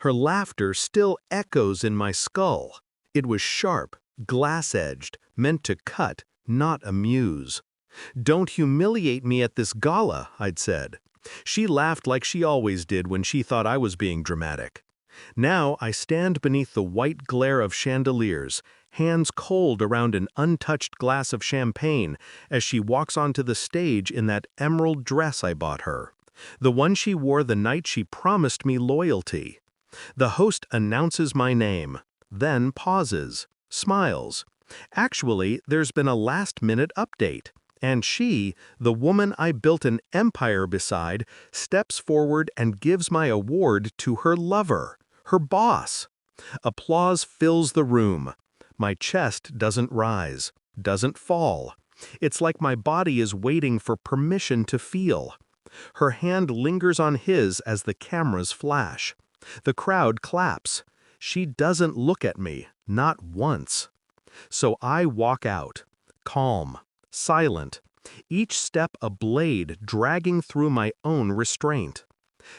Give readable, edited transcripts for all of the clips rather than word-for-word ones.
Her laughter still echoes in my skull. It was sharp, glass-edged, meant to cut, not amuse. "Don't humiliate me at this gala," I'd said. She laughed like she always did when she thought I was being dramatic. Now I stand beneath the white glare of chandeliers, hands cold around an untouched glass of champagne as she walks onto the stage in that emerald dress I bought her, the one she wore the night she promised me loyalty. The host announces my name, then pauses, smiles. Actually, there's been a last-minute update, and she, the woman I built an empire beside, steps forward and gives my award to her lover, her boss. Applause fills the room. My chest doesn't rise, doesn't fall. It's like my body is waiting for permission to feel. Her hand lingers on his as the cameras flash. The crowd claps. She doesn't look at me, not once. So I walk out, calm, silent, each step a blade dragging through my own restraint.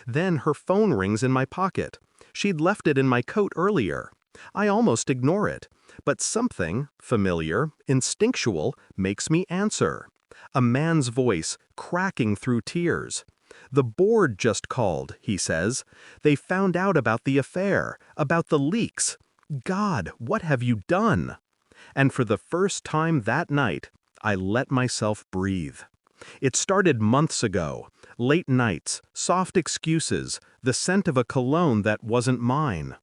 Then her phone rings in my pocket. She'd left it in my coat earlier. I almost ignore it, but something, familiar, instinctual, makes me answer. A man's voice, cracking through tears. "The board just called," he says. "They found out about the affair, about the leaks. God, what have you done?" And for the first time that night, I let myself breathe. It started months ago. Late nights, soft excuses, the scent of a cologne that wasn't mine.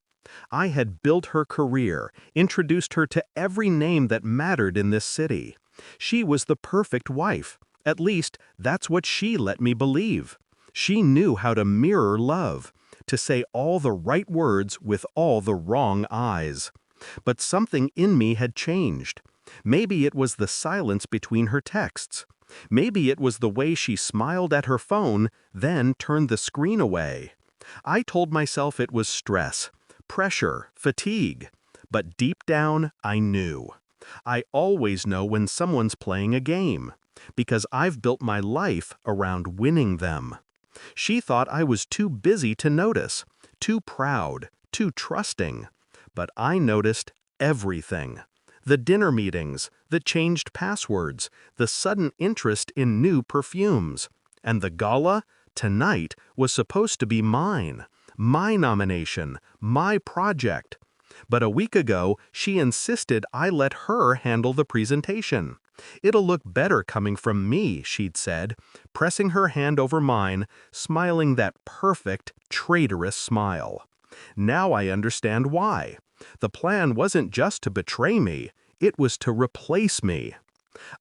I had built her career, introduced her to every name that mattered in this city. She was the perfect wife. At least, that's what she let me believe. She knew how to mirror love, to say all the right words with all the wrong eyes. But something in me had changed. Maybe it was the silence between her texts. Maybe it was the way she smiled at her phone, then turned the screen away. I told myself it was stress, pressure, fatigue. But deep down, I knew. I always know when someone's playing a game, because I've built my life around winning them. She thought I was too busy to notice, too proud, too trusting. But I noticed everything. The dinner meetings, the changed passwords, the sudden interest in new perfumes. And the gala, tonight, was supposed to be mine. My nomination, my project. But a week ago, she insisted I let her handle the presentation. "It'll look better coming from me," she'd said, pressing her hand over mine, smiling that perfect, traitorous smile. Now I understand why. The plan wasn't just to betray me, it was to replace me.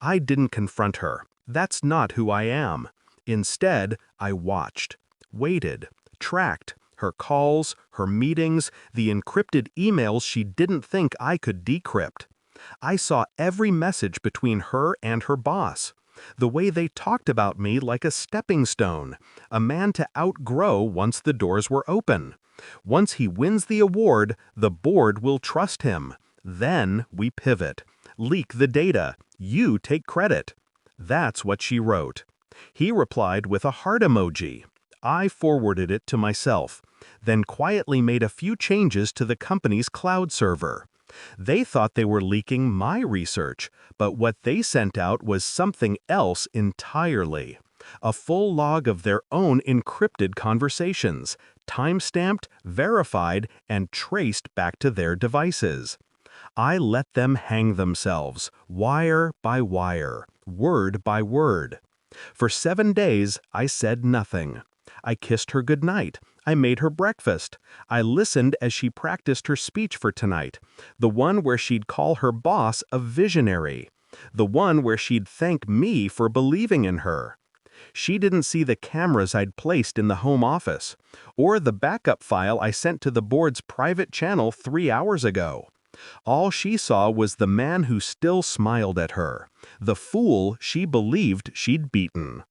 I didn't confront her. That's not who I am. Instead, I watched, waited, tracked her calls, her meetings, the encrypted emails she didn't think I could decrypt. I saw every message between her and her boss. The way they talked about me like a stepping stone, a man to outgrow once the doors were open. Once he wins the award, the board will trust him. Then we pivot. Leak the data. You take credit. That's what she wrote. He replied with a heart emoji. I forwarded it to myself, then quietly made a few changes to the company's cloud server. They thought they were leaking my research, but what they sent out was something else entirely. A full log of their own encrypted conversations, time-stamped, verified, and traced back to their devices. I let them hang themselves, wire by wire, word by word. For 7 days, I said nothing. I kissed her goodnight. I made her breakfast. I listened as she practiced her speech for tonight, the one where she'd call her boss a visionary, the one where she'd thank me for believing in her. She didn't see the cameras I'd placed in the home office, or the backup file I sent to the board's private channel 3 hours ago. All she saw was the man who still smiled at her, the fool she believed she'd beaten.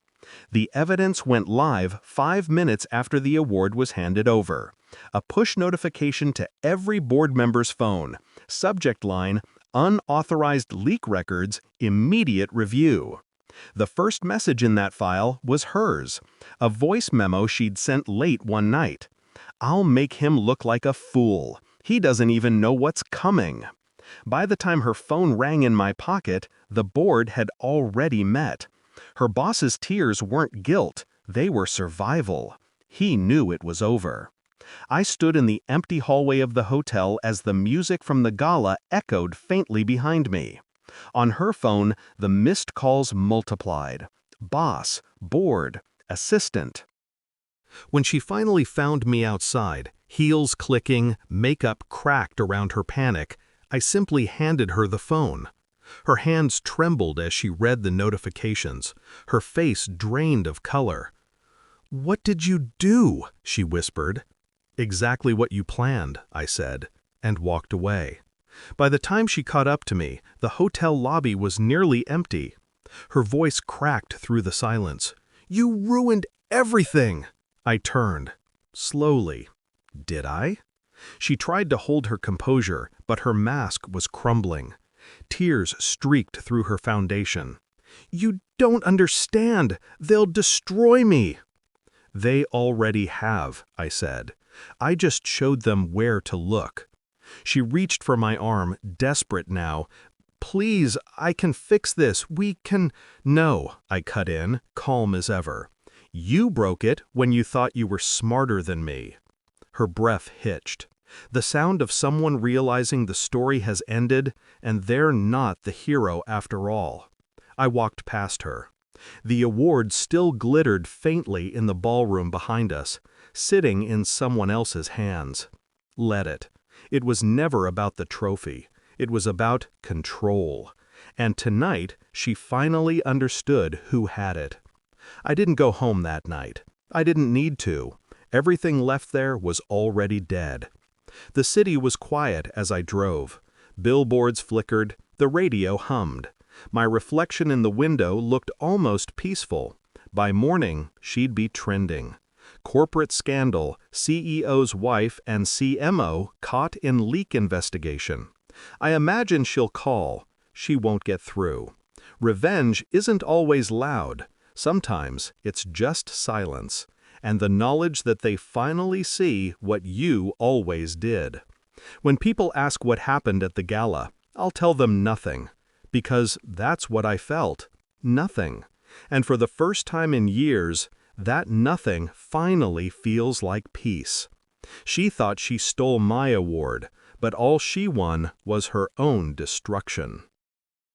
The evidence went live 5 minutes after the award was handed over. A push notification to every board member's phone. Subject line, "Unauthorized leak records, immediate review." The first message in that file was hers, a voice memo she'd sent late one night. I'll make him look like a fool. He doesn't even know what's coming. By the time her phone rang in my pocket, the board had already met. Her boss's tears weren't guilt, they were survival. He knew it was over. I stood in the empty hallway of the hotel as the music from the gala echoed faintly behind me. On her phone, the missed calls multiplied. Boss, board, assistant. When she finally found me outside, heels clicking, makeup cracked around her panic, I simply handed her the phone. Her hands trembled as she read the notifications, her face drained of color. "What did you do?" she whispered. "Exactly what you planned," I said, and walked away. By the time she caught up to me, the hotel lobby was nearly empty. Her voice cracked through the silence. "You ruined everything!" I turned. Slowly. Did I? She tried to hold her composure, but her mask was crumbling. Tears streaked through her foundation. "You don't understand! They'll destroy me!" "They already have," I said. "I just showed them where to look." She reached for my arm, desperate now. "Please, I can fix this. We can—" "No," I cut in, calm as ever. "You broke it when you thought you were smarter than me." Her breath hitched. The sound of someone realizing the story has ended, and they're not the hero after all. I walked past her. The award still glittered faintly in the ballroom behind us, sitting in someone else's hands. Let it. It was never about the trophy. It was about control. And tonight, she finally understood who had it. I didn't go home that night. I didn't need to. Everything left there was already dead. The city was quiet as I drove. Billboards flickered, the radio hummed. My reflection in the window looked almost peaceful. By morning, she'd be trending. Corporate scandal, CEO's wife and CMO caught in leak investigation. I imagine she'll call. She won't get through. Revenge isn't always loud. Sometimes it's just silence, and the knowledge that they finally see what you always did. When people ask what happened at the gala, I'll tell them nothing, because that's what I felt, nothing. And for the first time in years, that nothing finally feels like peace. She thought she stole my award, but all she won was her own destruction.